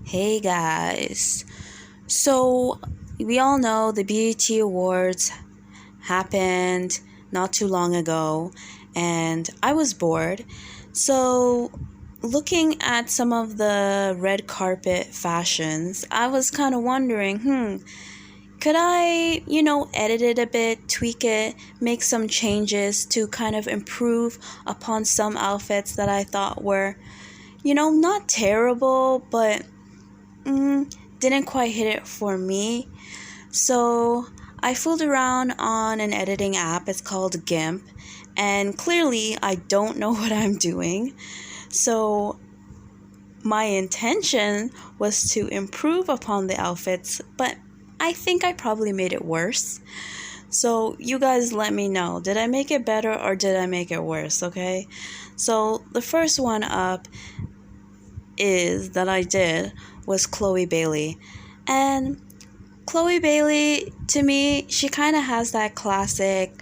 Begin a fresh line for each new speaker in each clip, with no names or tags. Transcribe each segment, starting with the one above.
Hey guys. So, we all know the BET Awards happened not too long ago, and I was bored. So, looking at some of the red carpet fashions, I was kind of wondering, could I, edit it a bit, tweak it, make some changes to kind of improve upon some outfits that I thought were, not terrible, but didn't quite hit it for me. So I fooled around on an editing app. It's called GIMP. And clearly, I don't know what I'm doing. So my intention was to improve upon the outfits, but I think I probably made it worse. So you guys let me know. Did I make it better or did I make it worse, okay? So the first one up is that I did was Chloe Bailey. And Chloe Bailey, to me, she kind of has that classic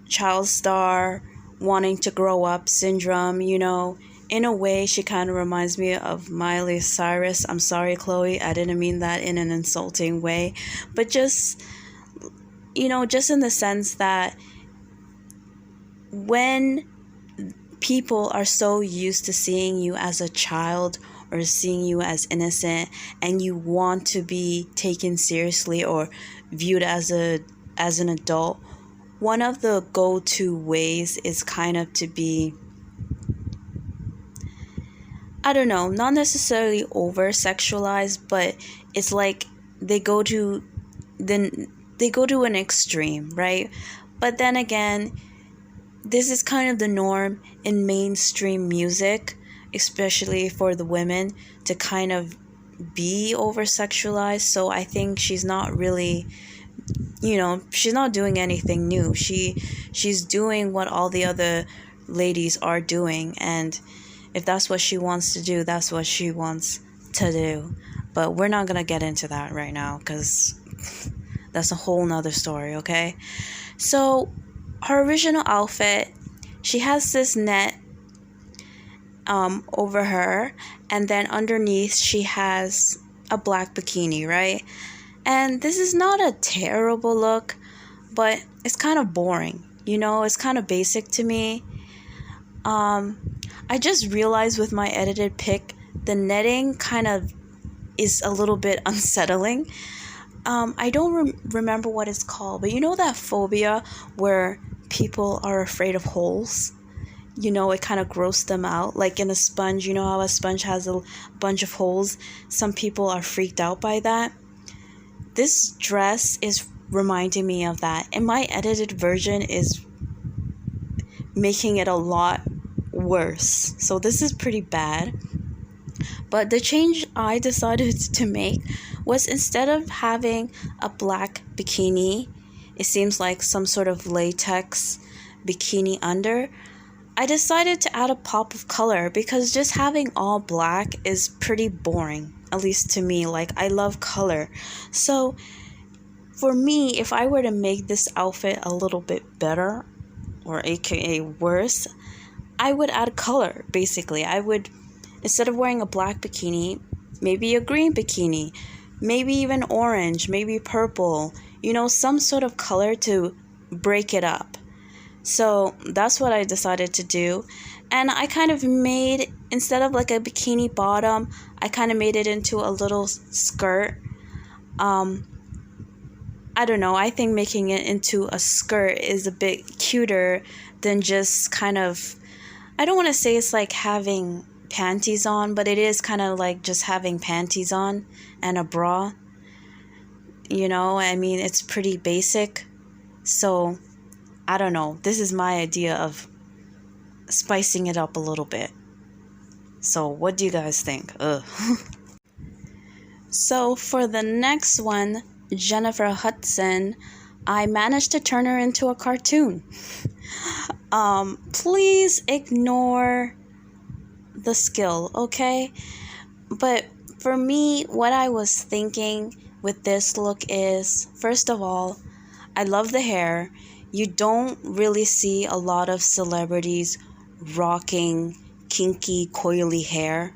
child star wanting to grow up syndrome, In a way, she kind of reminds me of Miley Cyrus. I'm sorry, Chloe, I didn't mean that in an insulting way. But just in the sense that when people are so used to seeing you as a child or seeing you as innocent and you want to be taken seriously or viewed as an adult, one of the go-to ways is kind of to be, I don't know, not necessarily over sexualized, but it's like they go to an extreme, right? But then again, this is kind of the norm in mainstream music, especially for the women, to kind of be over sexualized. So I think she's not really, she's not doing anything new. She's doing what all the other ladies are doing, and if that's what she wants to do, that's what she wants to do. But we're not gonna get into that right now because that's a whole nother story, okay? So her original outfit, she has this net over her, and then underneath she has a black bikini, right? And this is not a terrible look, but it's kind of boring, it's kind of basic to me. I just realized with my edited pic, the netting kind of is a little bit unsettling. I don't remember what it's called, but that phobia where people are afraid of holes? It kind of grossed them out. Like in a sponge, how a sponge has a bunch of holes? Some people are freaked out by that. This dress is reminding me of that. And my edited version is making it a lot worse. So this is pretty bad. But the change I decided to make was, instead of having a black bikini, it seems like some sort of latex bikini under, I decided to add a pop of color because just having all black is pretty boring, at least to me. Like, I love color. So for me, if I were to make this outfit a little bit better, or aka worse, I would add color, basically. I would, instead of wearing a black bikini, maybe a green bikini, maybe even orange, maybe purple, some sort of color to break it up. So that's what I decided to do. And I kind of made, instead of like a bikini bottom, I kind of made it into a little skirt. I don't know, I think making it into a skirt is a bit cuter than just kind of, I don't want to say it's like having panties on, but it is kind of like just having panties on and a bra. It's pretty basic. So I don't know, this is my idea of spicing it up a little bit. So what do you guys think? So for the next one, Jennifer Hudson, I managed to turn her into a cartoon. Please ignore the skill, okay? But for me, what I was thinking with this look is, first of all, I love the hair. You don't really see a lot of celebrities rocking kinky, coily hair.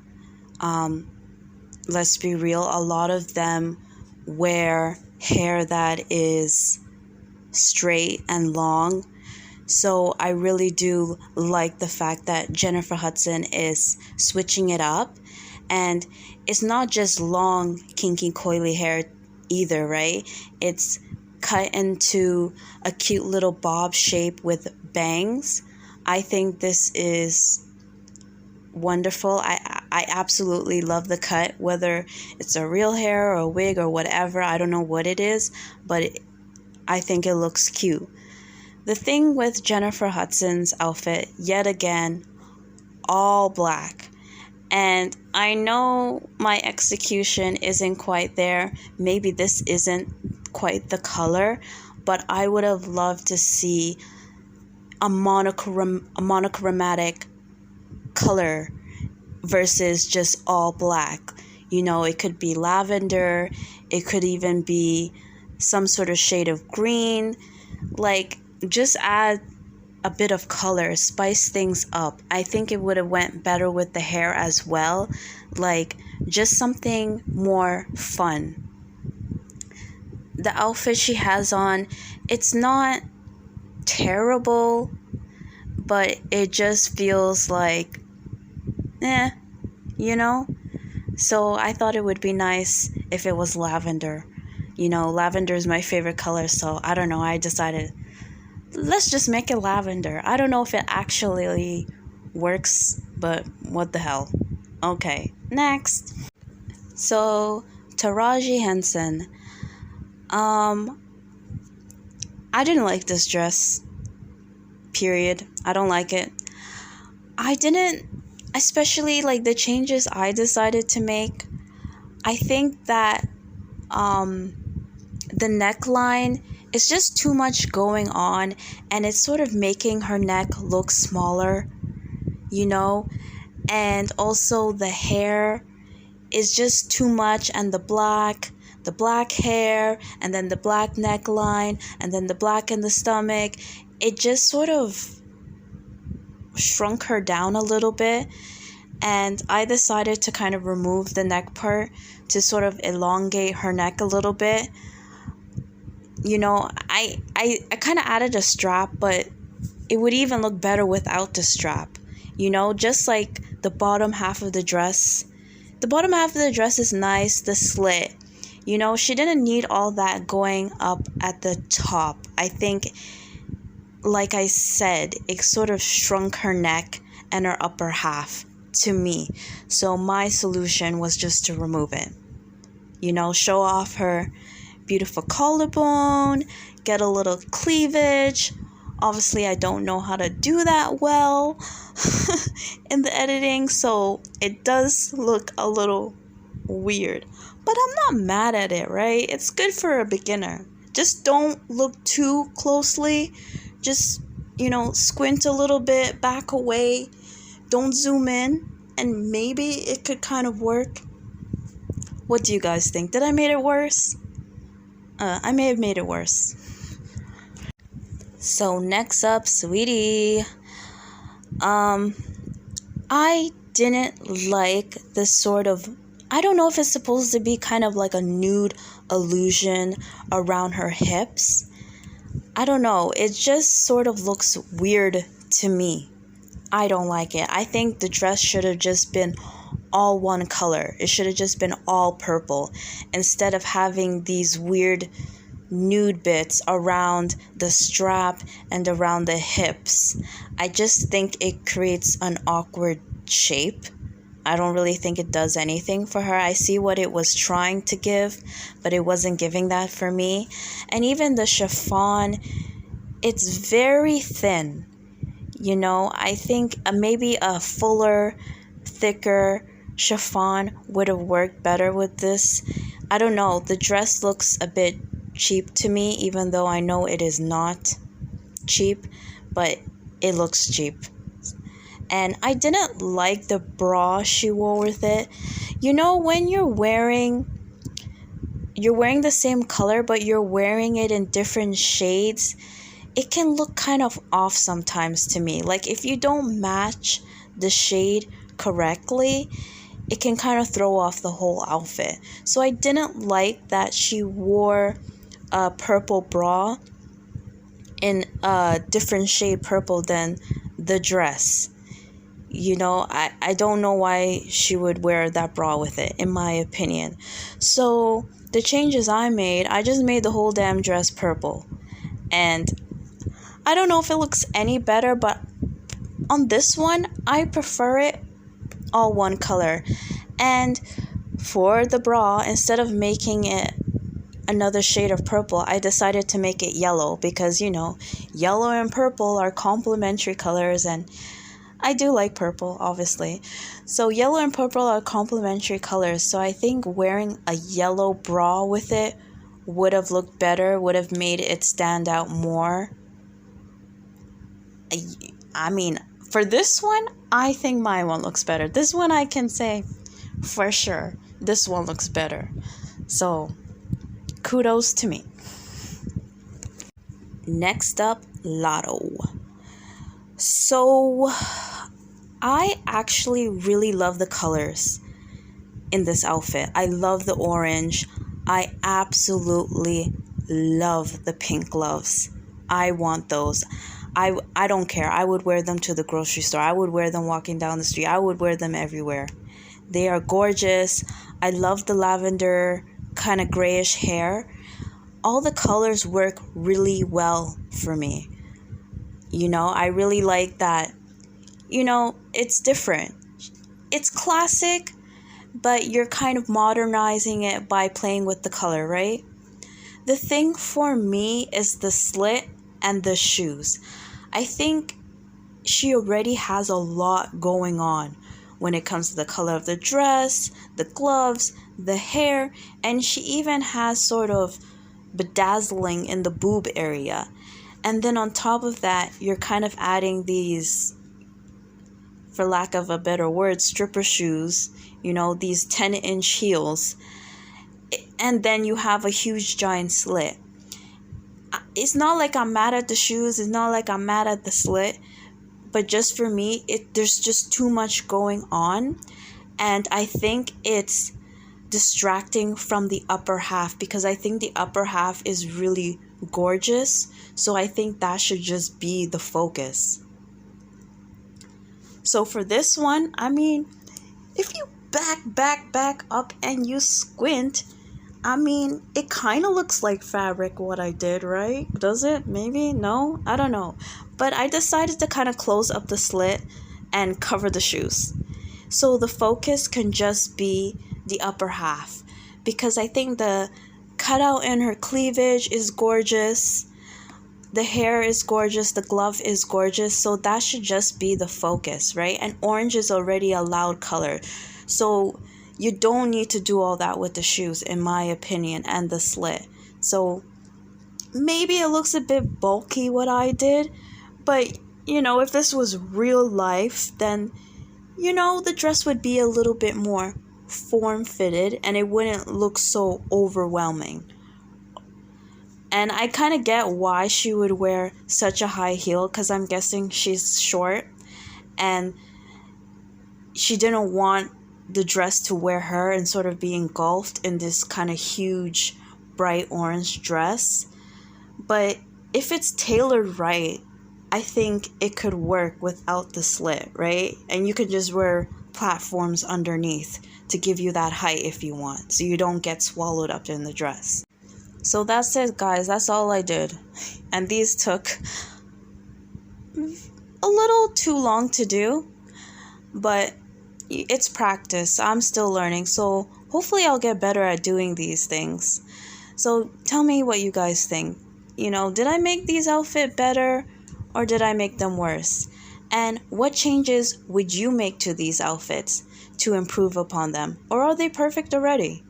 let's be real, a lot of them wear hair that is straight and long. So I really do like the fact that Jennifer Hudson is switching it up. And it's not just long, kinky, coily hair either, right? It's cut into a cute little bob shape with bangs. I think this is wonderful. I absolutely love the cut, whether it's a real hair or a wig or whatever. I don't know what it is, but I think it looks cute. The thing with Jennifer Hudson's outfit, yet again, all black. And I know my execution isn't quite there. Maybe this isn't quite the color, but I would have loved to see a monochromatic color versus just all black. You know, it could be lavender, it could even be some sort of shade of green. Like, just add a bit of color, spice things up. I think it would have went better with the hair as well. Like, just something more fun. The outfit she has on, it's not terrible, but it just feels like, you know? So I thought it would be nice if it was lavender. You know, lavender is my favorite color, so I don't know, I decided, let's just make it lavender. I don't know if it actually works, but what the hell. Okay, next. So, Taraji Henson. I didn't like this dress. Period. I don't like it. I didn't, especially like the changes I decided to make. I think that the neckline is just too much going on, and it's sort of making her neck look smaller, you know? And also the hair is just too much, and the black hair, and then the black neckline, and then the black in the stomach. It just sort of shrunk her down a little bit, and I decided to kind of remove the neck part to sort of elongate her neck a little bit. You know, I kind of added a strap, but it would even look better without the strap. You know, just like the bottom half of the dress. The bottom half of the dress is nice, the slit. You know, she didn't need all that going up at the top. I think, like I said, it sort of shrunk her neck and her upper half to me. So my solution was just to remove it. You know, show off her beautiful collarbone, get a little cleavage. Obviously, I don't know how to do that well in the editing, so it does look a little weird. But I'm not mad at it, right? It's good for a beginner. Just don't look too closely. Just, you know, squint a little bit, back away. Don't zoom in, and maybe it could kind of work. What do you guys think? Did I make it worse? I may have made it worse. So next up, sweetie. I didn't like this sort of, I don't know if it's supposed to be kind of like a nude illusion around her hips. I don't know. It just sort of looks weird to me. I don't like it. I think the dress should have just been all one color. It should have just been all purple instead of having these weird nude bits around the strap and around the hips. I just think it creates an awkward shape. I don't really think it does anything for her. I see what it was trying to give, but it wasn't giving that for me. And even the chiffon, it's very thin. You know, I think maybe a fuller, thicker chiffon would have worked better with this. I don't know. The dress looks a bit cheap to me, even though I know it is not cheap, but it looks cheap. And I didn't like the bra she wore with it. You know, when you're wearing the same color, but you're wearing it in different shades, it can look kind of off sometimes to me. Like, if you don't match the shade correctly, it can kind of throw off the whole outfit. So I didn't like that she wore a purple bra in a different shade purple than the dress. I don't know why she would wear that bra with it, in my opinion. So the changes I made, I just made the whole damn dress purple. And I don't know if it looks any better, but on this one, I prefer it all one color. And for the bra, instead of making it another shade of purple, I decided to make it yellow because, yellow and purple are complementary colors, and I do like purple, obviously. So yellow and purple are complementary colors, so I think wearing a yellow bra with it would have looked better, would have made it stand out more. I mean, for this one, I think my one looks better. This one I can say for sure, this one looks better. So, kudos to me. Next up, Lotto. So, I actually really love the colors in this outfit. I love the orange. I absolutely love the pink gloves. I want those. I don't care. I would wear them to the grocery store. I would wear them walking down the street. I would wear them everywhere. They are gorgeous. I love the lavender kind of grayish hair. All the colors work really well for me. I really like that. It's different. It's classic, but you're kind of modernizing it by playing with the color, right? The thing for me is the slit and the shoes. I think she already has a lot going on when it comes to the color of the dress, the gloves, the hair, and she even has sort of bedazzling in the boob area. And then on top of that, you're kind of adding these, for lack of a better word, stripper shoes, these 10-inch heels. And then you have a huge giant slit. It's not like I'm mad at the shoes. It's not like I'm mad at the slit. But just for me, there's just too much going on. And I think it's distracting from the upper half, because I think the upper half is really gorgeous. So I think that should just be the focus. So for this one, I mean, if you back up and you squint, I mean, it kind of looks like fabric what I did, right? Does it? Maybe? No? I don't know. But I decided to kind of close up the slit and cover the shoes. So the focus can just be the upper half. Because I think the cutout in her cleavage is gorgeous. The hair is gorgeous. The glove is gorgeous. So that should just be the focus, right? And orange is already a loud color. So you don't need to do all that with the shoes, in my opinion, and the slit. So maybe it looks a bit bulky what I did, but if this was real life, then the dress would be a little bit more form-fitted and it wouldn't look so overwhelming. And I kind of get why she would wear such a high heel, because I'm guessing she's short and she didn't want the dress to wear her and sort of be engulfed in this kind of huge bright orange dress. But if it's tailored right, I think it could work without the slit, right? And you could just wear platforms underneath to give you that height if you want, so you don't get swallowed up in the dress. So that's it, guys. That's all I did. And these took a little too long to do, but it's practice. I'm still learning, so hopefully I'll get better at doing these things. So tell me what you guys think. Did I make these outfits better or did I make them worse? And what changes would you make to these outfits to improve upon them? Or are they perfect already?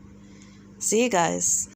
See you guys.